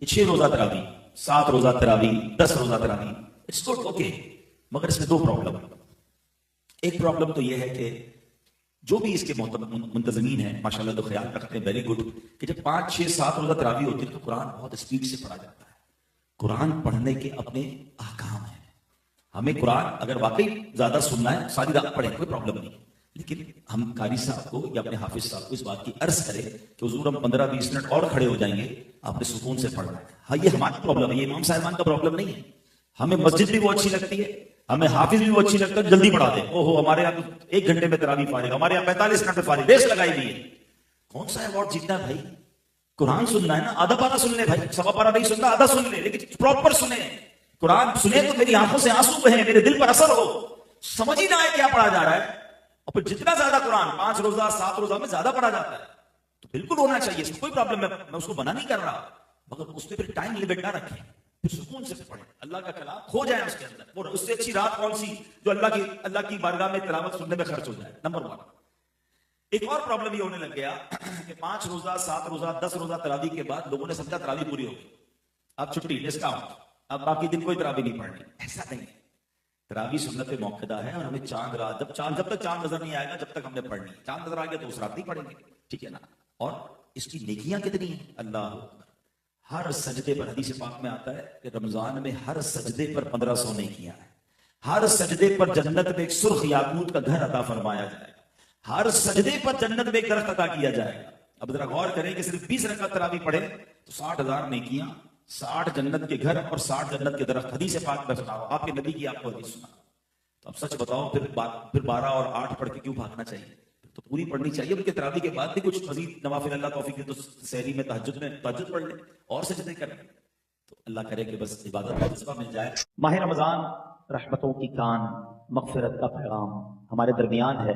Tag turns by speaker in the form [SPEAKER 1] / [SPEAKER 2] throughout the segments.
[SPEAKER 1] کہ 6 روزہ تراوی، 7 روزہ تراوی، 10 روزہ تراوی، اٹس گڈ، اوکے، مگر اس میں 2 پرابلم۔ ایک پرابلم تو یہ ہے کہ جو بھی اس کے منتظمین ہیں ماشاءاللہ تو خیال رکھتے ہیں، ویری گڈ، کہ جب 5 6 7 روزہ تراوی ہوتی ہے تو قرآن بہت اسپیڈ سے پڑھا جاتا ہے۔ قرآن پڑھنے کے اپنے احکام ہیں، ہمیں قرآن اگر واقعی زیادہ سننا ہے ساری رات پڑھیں، کوئی پرابلم نہیں، لیکن ہم قاری صاحب کو یا اپنے حافظ صاحب کو اس بات کی عرض کریں کہ حضور ہم 15 20 منٹ اور کھڑے ہو جائیں گے، آپ نے سکون سے پڑھنا ہے۔ ہاں یہ ہماری پرابلم ہے، یہ امام صاحبان کا پرابلم نہیں ہے۔ ہمیں مسجد بھی وہ اچھی لگتی ہے، ہمیں حافظ بھی وہ اچھی لگتا ہے، جلدی پڑھا دیں، اوہو ہمارے یہاں 1 گھنٹے میں تراویح فارغ، ہمارے یہاں 45 منٹ میں فارغ، ریس لگائی ہوئی ہے۔ کون سا ایوارڈ جیتنا ہے بھائی؟ قرآن سننا ہے نا، آدھا پارا سن لے بھائی، سوا پارا نہیں سننا آدھا سن لے، لیکن پراپر سنیں۔ قرآن سنے تو میری آنکھوں سے آنسو بہیں، میرے دل پر اثر ہو، سمجھ ہی نہ آئے کیا پڑھا جا رہا ہے۔ اور پھر جتنا زیادہ قرآن 5 روزہ 7 روزہ میں زیادہ پڑھا جاتا ہے تو بالکل ہونا چاہیے، اس میں کوئی پرابلم ہے، میں اس کو منع نہیں کر رہا، مگر اس پہ پھر ٹائم لمٹ نہ رکھیں، پھر سکون سے پڑھیں، اللہ کا کلام کھو جائے اس کے اندر۔ اور اس سے اچھی رات کون سی جو اللہ کی بارگاہ میں تلاوت سننے میں خرچ ہو جائے، نمبر 1۔ ایک اور پرابلم یہ ہونے لگ گیا کہ 5 روزہ 7 روزہ 10 روزہ تراویح کے بعد لوگوں نے سمجھا تراویح پوری ہو گئی، اب چھٹی، ڈسکاؤنٹ، اب باقی دن کوئی تراویح نہیں پڑھنی۔ ایسا نہیں ہے، تراویح سنت موقعہ ہے، اور ہمیں چاند رات جب تک چاند نظر نہیں آئے گا جب تک ہم نے پڑھنی، چاند نظر آ گیا تو اس رات نہیں پڑھیں گے، ٹھیک ہے نا۔ اور اس کی نیکیاں کتنی ہیں، اللہ اکبر، ہر سجدے پر حدیث پاک میں آتا ہے کہ رمضان میں ہر سجدے پر 1500 نیکیاں ہیں، ہر سجدے پر جنت میں ایک سرخ یاقوت کا گھر عطا فرمایا جائے گا، ہر سجدے پر جنت میں ایک درخت عطا کیا جائے گا۔ اب ذرا غور کریں کہ صرف 20 رکعت تراویح پڑھیں تو 60,000 نیکیاں، 60 جنت کے گھر اور 60 جنت کے درخت، حدیث پاک میں سناؤ، آپ کے نبی کی آپ کو حدیث سنا۔ تو اب سچ بتاؤ پھر 12 اور 8 پڑھ کے کیوں بھاگنا چاہیے؟ تو پوری پڑھنی چاہیے، بلکہ تراویح کے بعد بھی کچھ مزید نوافل اللہ توفیق دے تو سحری میں تہجد پڑھ لیں اور سجدے کریں، تو اللہ کرے کہ بس عبادت کا جذبہ مل جائے۔ ماہ رمضان رحمتوں کی کان، مغفرت کا پیغام ہمارے درمیان ہے۔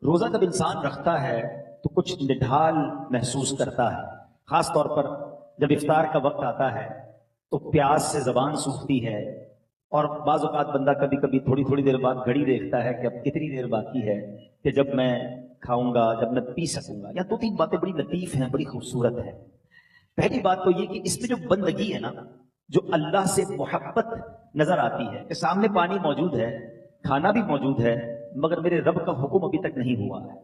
[SPEAKER 1] روزہ جب انسان رکھتا ہے تو کچھ نڈھال محسوس کرتا ہے، خاص طور پر جب افطار کا وقت آتا ہے تو پیاس سے زبان سوکھتی ہے، اور بعض اوقات بندہ کبھی کبھی تھوڑی دیر بعد گھڑی دیکھتا ہے کہ اب کتنی دیر باقی ہے کہ جب میں کھاؤں گا، جب میں پی سکوں گا۔ یا 2-3 باتیں بڑی لطیف ہیں، بڑی خوبصورت ہیں۔ پہلی بات تو یہ کہ اس میں جو بندگی ہے نا، جو اللہ سے محبت نظر آتی ہے کہ سامنے پانی موجود ہے، کھانا بھی موجود ہے، مگر میرے رب کا حکم ابھی تک نہیں ہوا ہے،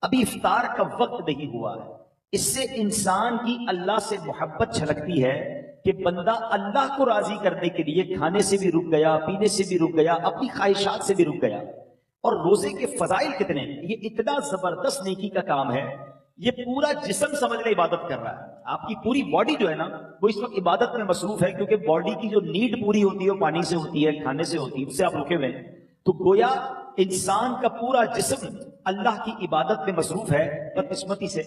[SPEAKER 1] ابھی افطار کا وقت نہیں ہوا ہے۔ اس سے انسان کی اللہ سے محبت چھلکتی ہے کہ بندہ اللہ کو راضی کرنے کے لیے کھانے سے بھی رک گیا، پینے سے بھی رک گیا، اپنی خواہشات سے بھی رک گیا۔ اور روزے کے فضائل کتنے ہیں، یہ اتنا زبردست نیکی کا کام ہے، یہ پورا جسم سمجھ لے عبادت کر رہا ہے۔ آپ کی پوری باڈی جو ہے نا وہ اس وقت عبادت میں مصروف ہے، کیونکہ باڈی کی جو نیڈ پوری ہوتی ہے وہ پانی سے ہوتی ہے، کھانے سے ہوتی ہے، اس سے آپ رکے ہوئے ہیں۔ تو گویا انسان کا پورا جسم اللہ کی عبادت میں مصروف ہے۔ بدقسمتی سے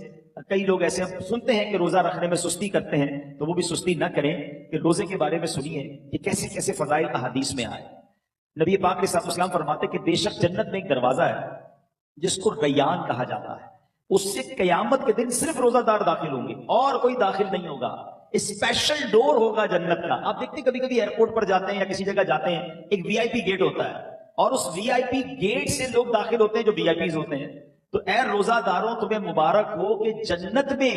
[SPEAKER 1] کئی لوگ ایسے ہم سنتے ہیں کہ روزہ رکھنے میں سستی کرتے ہیں، تو وہ بھی سستی نہ کریں کہ روزے کے بارے میں سنیے کہ کیسے کیسے فضائل احادیث میں آئے۔ نبی پاک علیہ السلام فرماتے کہ بے شک جنت میں ایک دروازہ ہے جس کو ریان کہا جاتا ہے، اس سے قیامت کے دن صرف روزہ دار داخل ہوں گے اور کوئی داخل نہیں ہوگا۔ اسپیشل ڈور ہوگا جنت کا۔ آپ دیکھتے کبھی کبھی ایئرپورٹ پر جاتے ہیں یا کسی جگہ جاتے ہیں، ایک وی آئی پی گیٹ ہوتا ہے، اور اس وی آئی پی گیٹ سے لوگ داخل ہوتے ہیں جو وی آئی پیز ہوتے ہیں۔ تو اے روزہ داروں تمہیں مبارک ہو کہ جنت میں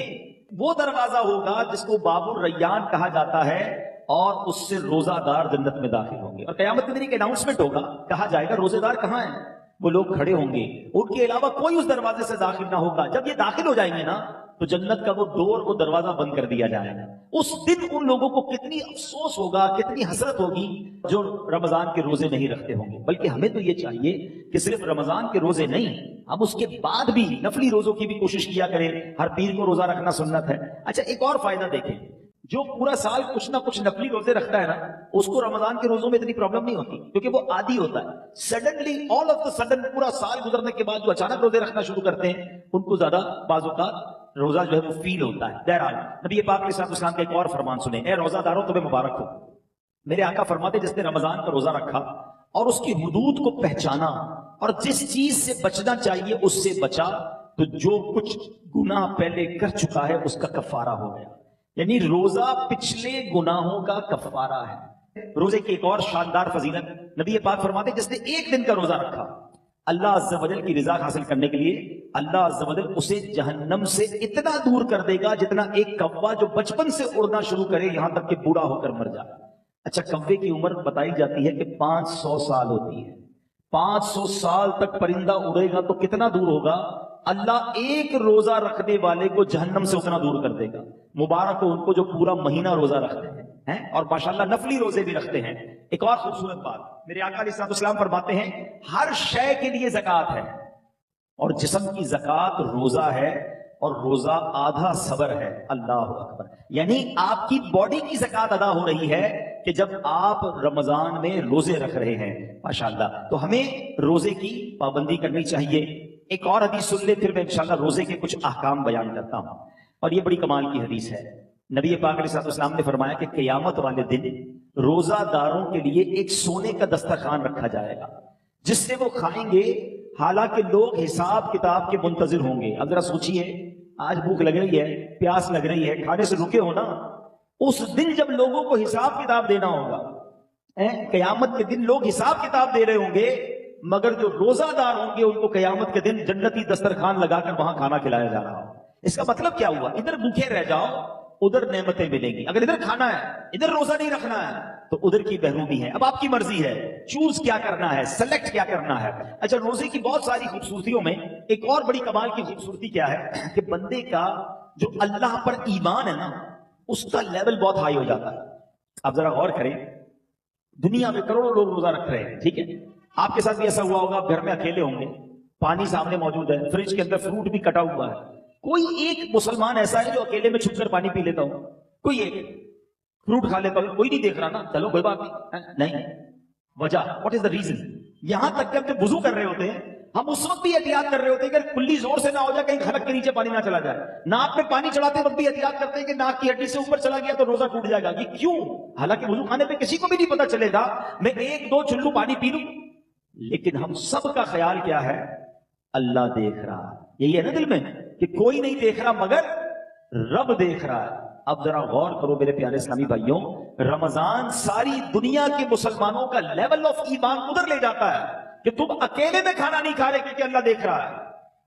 [SPEAKER 1] وہ دروازہ ہوگا جس کو باب الریان کہا جاتا ہے، اور اس سے روزہ دار جنت میں داخل ہوں گے۔ اور قیامت کے دن ایک اناؤنسمنٹ ہوگا، کہا جائے گا روزے دار کہاں ہیں؟ وہ لوگ کھڑے ہوں گے، ان کے علاوہ کوئی اس دروازے سے داخل نہ ہوگا۔ جب یہ داخل ہو جائیں گے نا تو جنت کا وہ ڈور، وہ دروازہ بند کر دیا جائے گا۔ اس دن ان لوگوں کو کتنی افسوس ہوگا، کتنی حسرت ہوگی جو رمضان کے روزے نہیں رکھتے ہوں گے۔ بلکہ ہمیں تو یہ چاہیے کہ صرف رمضان کے روزے نہیں، ہم اس کے بعد بھی نفلی روزوں کی بھی کوشش کیا کریں۔ ہر پیر کو روزہ رکھنا سنت ہے۔ اچھا ایک اور فائدہ دیکھیں، جو پورا سال کچھ نہ کچھ نفلی روزے رکھتا ہے نا، اس کو رمضان کے روزوں میں اتنی پرابلم نہیں ہوتی، کیونکہ وہ عادی ہوتا ہے۔ Suddenly all of the sudden پورا سال گزرنے کے بعد جو اچانک روزے رکھنا شروع کرتے ہیں، ان کو زیادہ بعض اوقات روزہ جو ہے وہ فیل ہوتا ہے۔ بہرحال نبی پاک علیہ السلام کا ایک اور فرمان سنیں، اے روزہ داروں تمہیں مبارک ہو۔ میرے آقا فرماتے جس نے رمضان کا روزہ رکھا اور اس کی حدود کو پہچانا اور جس چیز سے بچنا چاہیے اس سے بچا، تو جو کچھ گناہ پہلے کر چکا ہے اس کا کفارہ ہو گیا۔ یعنی روزہ پچھلے گناہوں کا کفارہ ہے۔ روزے کی ایک اور شاندار فضیلت، نبی پاک فرماتے جس نے ایک دن کا روزہ رکھا، اللہ عز و جل کی رضا حاصل کرنے کے لیے اللہ عز و جل اسے جہنم سے اتنا دور کر دے گا جتنا ایک کوا جو بچپن سے اڑنا شروع کرے یہاں تک کہ بوڑھا ہو کر مر جائے. اچھا کوے کی عمر بتائی جاتی ہے کہ 500 سال ہوتی ہے. 500 سال تک پرندہ اڑے گا تو کتنا دور ہوگا؟ اللہ ایک روزہ رکھنے والے کو جہنم سے اتنا دور کر دے گا. مبارک ہو ان کو جو پورا مہینہ روزہ رکھتے ہیں اور ماشاءاللہ نفلی روزے بھی رکھتے ہیں. ایک اور خوبصورت بات میرے آقا علیہ السلام فرماتے ہیں ہر شے کے لیے زکات ہے اور جسم کی زکات روزہ ہے اور روزہ آدھا صبر ہے. اللہ اکبر. یعنی آپ کی باڈی کی زکات ادا ہو رہی ہے کہ جب آپ رمضان میں روزے رکھ رہے ہیں ماشاءاللہ. تو ہمیں روزے کی پابندی کرنی چاہیے. ایک اور حدیث سن لے پھر میں انشاءاللہ روزے کے کچھ احکام بیان کرتا ہوں اور یہ بڑی کمال کی حدیث ہے. نبی پاک علیہ السلام نے فرمایا کہ قیامت والے دن روزہ داروں کے لیے ایک سونے کا دسترخوان رکھا جائے گا جس سے وہ کھائیں گے حالانکہ لوگ حساب کتاب کے منتظر ہوں گے. اب ذرا سوچئے آج بھوک لگ رہی ہے, پیاس لگ رہی ہے, کھانے سے رکے ہو نا. اس دن جب لوگوں کو حساب کتاب دینا ہوگا, قیامت کے دن لوگ حساب کتاب دے رہے ہوں گے, مگر جو روزہ دار ہوں گے ان کو قیامت کے دن جنتی دسترخوان لگا کر وہاں کھانا کھلایا جا رہا ہو. اس کا مطلب کیا ہوا؟ ادھر بھوکے رہ جاؤ ادھر نعمتیں ملیں گی. اگر ادھر کھانا ہے ادھر روزہ نہیں رکھنا ہے تو ادھر کی محرومی ہے. اب آپ کی مرضی ہے چوز کیا کرنا ہے, سلیکٹ کیا کرنا ہے. اچھا روزے کی بہت ساری خوبصورتیوں میں ایک اور بڑی کمال کی خوبصورتی کیا ہے کہ بندے کا جو اللہ پر ایمان ہے نا اس کا لیول بہت ہائی ہو جاتا ہے. آپ ذرا غور کریں, دنیا میں کروڑوں لوگ روزہ رکھ رہے ہیں, ٹھیک ہے, آپ کے ساتھ بھی ایسا ہوا ہوگا, گھر میں اکیلے ہوں گے, پانی سامنے موجود ہے, فریج کے اندر فروٹ بھی کٹا ہوا ہے. کوئی ایک مسلمان ایسا ہے جو اکیلے میں چھپ کر پانی پی لیتا ہوں, کوئی ایک فروٹ کھا لیتا ہوں, کوئی نہیں دیکھ رہا نا, چلو کوئی بات نہیں. وجہ واٹ از دا ریزن؟ یہاں تک کہ ہم جب وضو کر رہے ہوتے ہیں ہم اس وقت بھی احتیاط کر رہے ہوتے ہیں کہ کلی زور سے نہ ہو جائے, کہیں کھڑک کے نیچے پانی نہ چلا جائے. ناک میں پانی چڑھاتے وقت بھی احتیاط کرتے ہیں کہ ناک کی ہڈی سے اوپر چلا گیا تو روزہ ٹوٹ جائے گا. یہ کیوں؟ حالانکہ وضو خانے پہ کسی کو بھی نہیں پتا چلے گا, میں ایک دو چلو پانی پی لوں, لیکن ہم سب کا خیال کیا ہے؟ اللہ دیکھ رہا ہے. یہی ہے نا دل میں کہ کوئی نہیں دیکھ رہا مگر رب دیکھ رہا ہے. اب ذرا غور کرو میرے پیارے اسلامی بھائیوں, رمضان ساری دنیا کے مسلمانوں کا لیول آف ایمان ادھر لے جاتا ہے کہ تم اکیلے میں کھانا نہیں کھا رہے کیونکہ اللہ دیکھ رہا ہے.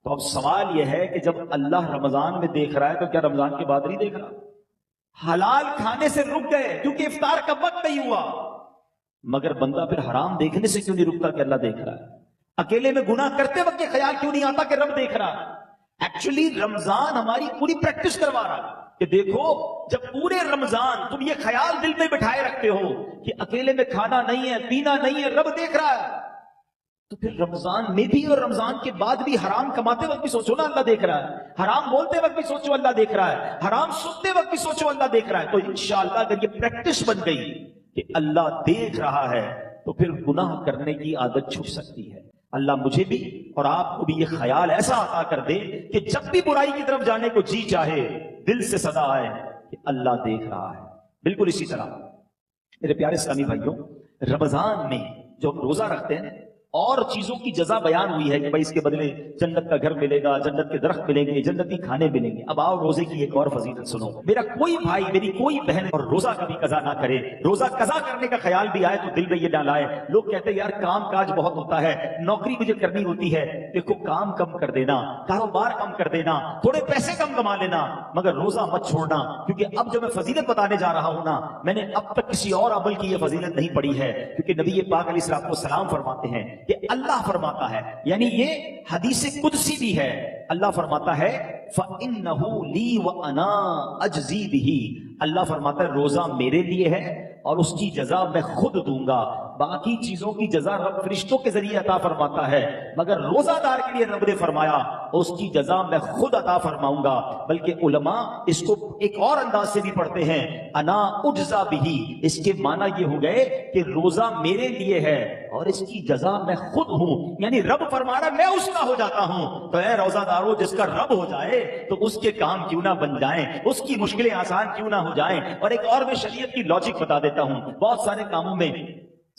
[SPEAKER 1] تو اب سوال یہ ہے کہ جب اللہ رمضان میں دیکھ رہا ہے تو کیا رمضان کے بعد نہیں دیکھ رہا؟ حلال کھانے سے رک گئے کیونکہ افطار کا وقت نہیں ہوا, مگر بندہ پھر حرام دیکھنے سے کیوں نہیں رکتا کہ اللہ دیکھ رہا ہے؟ اکیلے میں گناہ کرتے وقت یہ خیال کیوں نہیں آتا کہ رب دیکھ رہا ہے؟ ایکچولی رمضان ہماری پوری پریکٹس کروا رہا ہے کہ دیکھو جب پورے رمضان تم یہ خیال دل میں بٹھائے رکھتے ہو کہ اکیلے میں کھانا نہیں ہے, پینا نہیں ہے, رب دیکھ رہا ہے, تو پھر رمضان میں بھی اور رمضان کے بعد بھی حرام کماتے وقت بھی سوچو نا اللہ دیکھ رہا ہے, حرام بولتے وقت بھی سوچو اللہ دیکھ رہا ہے, حرام سنتے وقت بھی سوچو اللہ دیکھ رہا ہے. تو انشاءاللہ اگر یہ پریکٹس بن گئی کہ اللہ دیکھ رہا ہے تو پھر گناہ کرنے کی عادت چھوٹ سکتی ہے. اللہ مجھے بھی اور آپ کو بھی یہ خیال ایسا عطا کر دے کہ جب بھی برائی کی طرف جانے کو جی چاہے دل سے صدا آئے کہ اللہ دیکھ رہا ہے. بالکل اسی طرح میرے پیارے اسلامی بھائیوں, رمضان میں جو ہم روزہ رکھتے ہیں اور چیزوں کی جزا بیان ہوئی ہے کہ بھائی اس کے بدلے جنت کا گھر ملے گا, جنت کے درخت ملیں گے, جنتی کھانے ملیں گے. اب آؤ روزے کی ایک اور فضیلت سنو. میرا کوئی بھائی, میری کوئی بہن اور روزہ کبھی قضا نہ کرے. روزہ قضا کرنے کا خیال بھی آئے تو دل میں یہ نہ لائے. لوگ کہتے ہیں یار کام کاج بہت ہوتا ہے, نوکری مجھے کرنی ہوتی ہے. دیکھو کام کم کر دینا, کاروبار کم کر دینا, تھوڑے پیسے کم کما لینا, مگر روزہ مت چھوڑنا. کیونکہ اب جو میں فضیلت بتانے جا رہا ہوں نا, میں نے اب تک کسی اور عمل کی یہ فضیلت نہیں پڑھی ہے. کیونکہ نبی پاک علیہ السلام فرماتے ہیں کہ اللہ فرماتا ہے, یعنی یہ حدیث قدسی بھی ہے, اللہ فرماتا ہے فَإِنَّهُ لِي وَأَنَا أَجْزِي بِهِ. اللہ فرماتا ہے روزہ میرے لیے ہے اور اس کی جزا میں خود دوں گا. باقی چیزوں کی جزا رب فرشتوں کے ذریعے عطا فرماتا ہے, مگر روزہ دار کے لیے رب نے فرمایا اس کی جزا میں خود عطا فرماؤں گا. بلکہ علماء اس کو ایک اور انداز سے بھی پڑھتے ہیں, انا اجزا بہی. اس کے معنی یہ ہو گئے کہ روزہ میرے لیے ہے اور اس کی جزا میں خود ہوں. یعنی رب فرما رہا میں اس کا ہو جاتا ہوں. تو اے روزہ دارو, جس کا رب ہو جائے تو اس کے کام کیوں نہ بن جائیں, اس کی مشکلیں آسان کیوں نہ ہو جائیں. اور ایک اور میں شریعت کی لاجک بتا دیتا ہوں. بہت سارے کاموں میں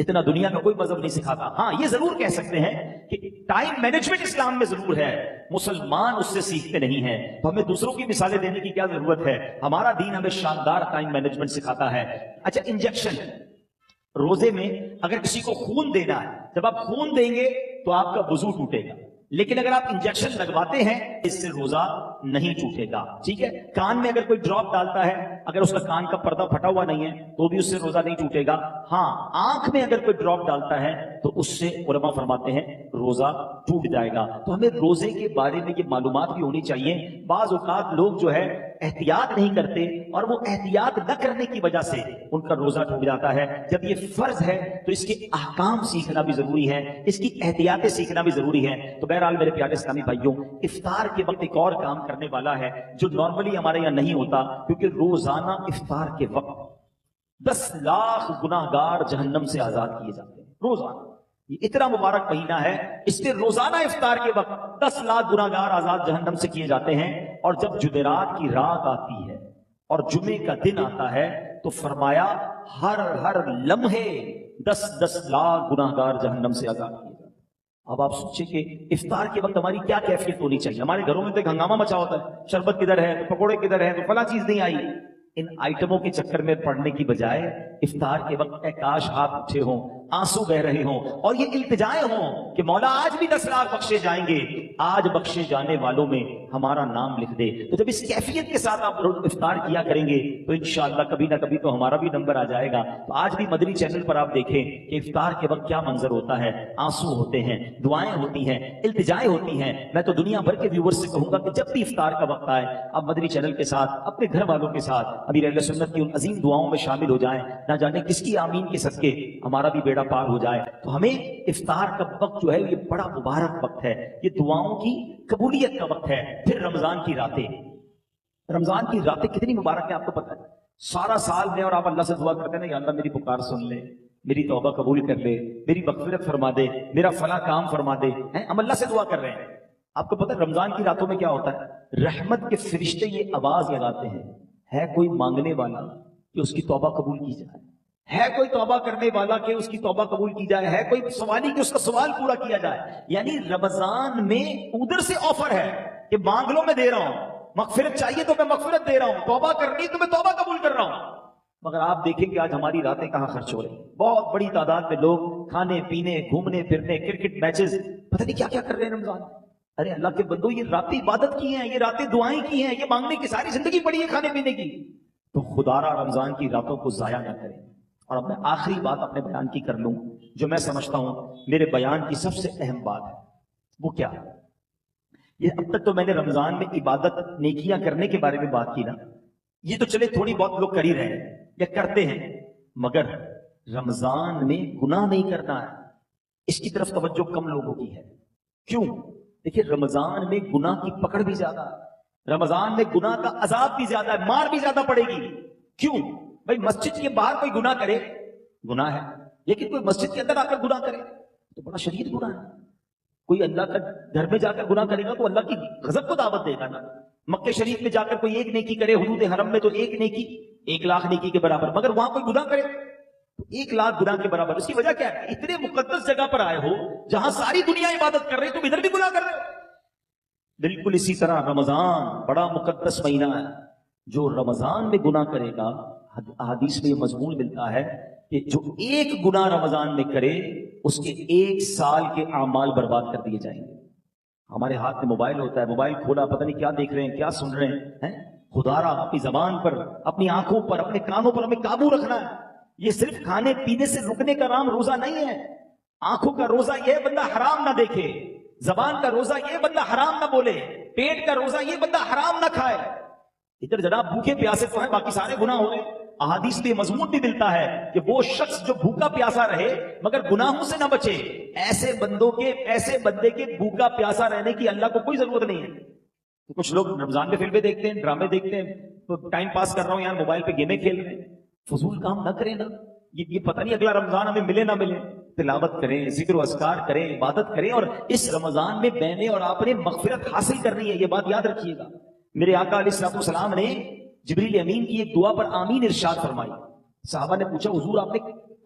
[SPEAKER 1] اتنا دنیا کا کوئی مذہب نہیں سکھاتا. ہاں یہ ضرور کہہ سکتے ہیں کہ ٹائم مینجمنٹ اسلام میں ضرور ہے, مسلمان اس سے سیکھتے نہیں ہیں, تو ہمیں دوسروں کی مثالیں دینے کی کیا ضرورت ہے. ہمارا دین ہمیں شاندار ٹائم مینجمنٹ سکھاتا ہے. اچھا انجیکشن, روزے میں اگر کسی کو خون دینا ہے, جب آپ خون دیں گے تو آپ کا وضو ٹوٹے گا, لیکن اگر آپ انجیکشن لگواتے ہیں اس سے روزہ نہیں ٹوٹے گا. ٹھیک ہے, کان میں اگر کوئی ڈراپ ڈالتا ہے, اگر اس کا کان کا پردہ پھٹا ہوا نہیں ہے تو بھی اس سے روزہ نہیں ٹوٹے گا. ہاں آنکھ میں اگر کوئی ڈراپ ڈالتا ہے تو اس سے علماء فرماتے ہیں روزہ ٹوٹ جائے گا. تو ہمیں روزے کے بارے میں یہ معلومات بھی ہونی چاہیے. بعض اوقات لوگ جو ہے احتیاط نہیں کرتے اور وہ احتیاط نہ کرنے کی وجہ سے ان کا روزہ ٹوٹ جاتا ہے. جب یہ فرض ہے تو اس کے احکام سیکھنا بھی ضروری ہے, اس کی احتیاطیں سیکھنا بھی ضروری ہے. تو بہرحال میرے پیارے اسلامی بھائیوں, افطار کے وقت ایک اور کام کرنے والا ہے جو نارملی ہمارے یہاں نہیں ہوتا, کیونکہ روزانہ افطار کے وقت 10 لاکھ گناہگار جہنم سے آزاد کیے جاتے ہیں. روزانہ یہ اتنا مبارک مہینہ ہے, اس لیے روزانہ افطار کے وقت 10 لاکھ گناہگار آزاد جہنم سے کیے جاتے ہیں. اور جب جمعرات کی رات آتی ہے اور جمعے کا دن آتا ہے تو فرمایا ہر لمحے 10 لاکھ گناہگار جہنم سے آزاد کیے جاتے ہیں. اب آپ سوچیں کہ افطار کے وقت ہماری کیا کیفیت ہونی چاہیے. ہمارے گھروں میں تو ایک ہنگامہ مچا ہوتا ہے, شربت کدھر ہے, تو پکوڑے کدھر ہے, تو فلاں چیز نہیں آئی. ان آئٹموں کے چکر میں پڑنے کی بجائے افطار کے وقت اے کاش ہاتھ اٹھے ہوں, آنسو بہ رہے ہوں اور یہ التجائیں ہوں کہ مولا آج بھی 10 لاکھ بخشے جائیں گے, آج بخشے جانے والوں میں ہمارا نام لکھ دے. تو جب اس کیفیت کے ساتھ آپ افطار کیا کریں گے تو انشاءاللہ کبھی نہ کبھی تو ہمارا بھی نمبر آ جائے گا. تو آج بھی مدنی چینل پر آپ دیکھیں کہ افطار کے وقت کیا منظر ہوتا ہے. آنسو ہوتے ہیں, دعائیں ہوتی ہیں, التجائیں ہوتی ہیں. میں تو دنیا بھر کے ویورز سے کہوں گا کہ جب بھی افطار کا وقت آئے آپ مدنی چینل کے ساتھ اپنے گھر والوں کے ساتھ امیر اہل سنت کی ان عظیم دعاؤں میں شامل ہو جائیں. نہ جانے کس کی آمین کے صدقے ہمارا بھی بیڑا پار ہو جائے. تو ہمیں افطار کا وقت جو ہے یہ بڑا مبارک وقت ہے, یہ دعاؤں کی قبولیت کا وقت ہے. پھر رمضان کی راتیں, رمضان کی راتیں کتنی مبارک ہیں آپ کو پتہ ہے. سارا سال میں اور آپ اللہ سے دعا کرتے ہیں نا, یا اللہ میری پکار سن لے, میری توبہ قبول کر لے, میری مغفرت فرما دے, میرا فلاں کام فرما دے. ہم اللہ سے دعا کر رہے ہیں. آپ کو پتہ ہے رمضان کی راتوں میں کیا ہوتا ہے, رحمت کے فرشتے یہ آواز لگاتے ہیں, ہے کوئی مانگنے والا کہ اس کی توبہ قبول کی جائے, ہے کوئی توبہ کرنے والا کہ اس کی توبہ قبول کی جائے, ہے کوئی سوالی کہ اس کا سوال پورا کیا جائے. یعنی رمضان میں ادھر سے آفر ہے کہ مانگ لو میں دے رہا ہوں, مغفرت چاہیے تو میں مغفرت دے رہا ہوں, توبہ کرنی تو میں توبہ قبول کر رہا ہوں. مگر آپ دیکھیں کہ آج ہماری راتیں کہاں خرچ ہو رہی ہیں. بہت بڑی تعداد میں لوگ کھانے پینے, گھومنے پھرنے, کرکٹ میچز, پتہ نہیں کیا کیا کر رہے ہیں رمضان. ارے اللہ کے بندو, یہ راتیں عبادت کی ہیں, یہ راتیں دعائیں کی ہیں, یہ مانگنے کی ساری زندگی پڑی ہے کھانے پینے کی. تو خدا را رمضان کی راتوں کو ضائع نہ کریں. اور اب میں آخری بات اپنے بیان کی کر لوں جو میں سمجھتا ہوں میرے بیان کی سب سے اہم بات ہے. وہ کیا, یہ اب تک تو میں نے رمضان میں عبادت نیکیاں کرنے کے بارے میں بات کی نا, یہ تو چلے تھوڑی بہت لوگ کر ہی رہے ہیں یا کرتے ہیں, مگر رمضان میں گناہ نہیں کرنا ہے, اس کی طرف توجہ کم لوگوں کی ہے. کیوں؟ دیکھیں رمضان میں گناہ کی پکڑ بھی زیادہ ہے, رمضان میں گناہ کا عذاب بھی زیادہ ہے, مار بھی زیادہ پڑے گی. کیوں بھائی, مسجد کے باہر کوئی گناہ کرے گناہ ہے, لیکن کوئی مسجد کے اندر آ کر گناہ کرے تو بڑا شدید گناہ ہے. کوئی اللہ کا گھر میں جا کر گناہ کرے گا تو اللہ کی غضب کو دعوت دے گا نا. مکہ شریف میں جا کر کوئی ایک نیکی کرے, حدود حرم میں تو ایک نیکی 1 لاکھ نیکی کے برابر, مگر وہاں کوئی گناہ کرے تو 1 لاکھ گناہ کے برابر. اس کی وجہ کیا ہے, اتنے مقدس جگہ پر آئے ہو جہاں ساری دنیا عبادت کر رہے, تم ادھر بھی گناہ کر رہے ہو. بالکل اسی طرح رمضان بڑا مقدس مہینہ ہے, جو رمضان میں گناہ کرے گا, حدیث میں یہ مضمون ملتا ہے کہ جو ایک گناہ رمضان میں کرے اس کے 1 سال کے اعمال برباد کر دیے جائیں گے. ہمارے ہاتھ میں موبائل ہوتا ہے, موبائل کھولا پتہ نہیں کیا دیکھ رہے ہیں, کیا سن رہے ہیں. خدا را اپنی زبان پر, اپنی آنکھوں پر, اپنے کانوں پر ہمیں قابو رکھنا ہے. یہ صرف کھانے پینے سے رکنے کا نام روزہ نہیں ہے. آنکھوں کا روزہ یہ بندہ حرام نہ دیکھے, زبان کا روزہ یہ بندہ حرام نہ بولے, پیٹ کا روزہ یہ بندہ حرام نہ کھائے. ادھر جناب بھوکے پیاسے تو ہیں, باقی سارے گناہ ہو رہے. احادیث میں مضمون بھی ملتا ہے کہ وہ شخص جو بھوکا پیاسا رہے مگر گناہوں سے نہ بچے, ایسے بندے کے بھوکا پیاسا رہنے کی اللہ کو کوئی ضرورت نہیں ہے. کچھ لوگ رمضان میں فلمیں دیکھتے ہیں, ڈرامے دیکھتے ہیں, تو ٹائم پاس کر رہا ہوں یار, موبائل پہ گیمیں کھیل رہے ہیں. فضول کام نہ کریں نا, یہ پتہ نہیں اگلا رمضان ہمیں ملے نہ ملے. تلاوت کریں, ذکر و اذکار کریں, عبادت کریں, اور اس رمضان میں میں نے اور آپ نے مغفرت حاصل کرنی ہے. یہ بات یاد رکھیے گا. میرے آقا علیہ الصلوۃ والسلام نے جبریل امین کی ایک دعا پر آمین ارشاد فرمائی. صحابہ نے پوچھا حضور آپ نے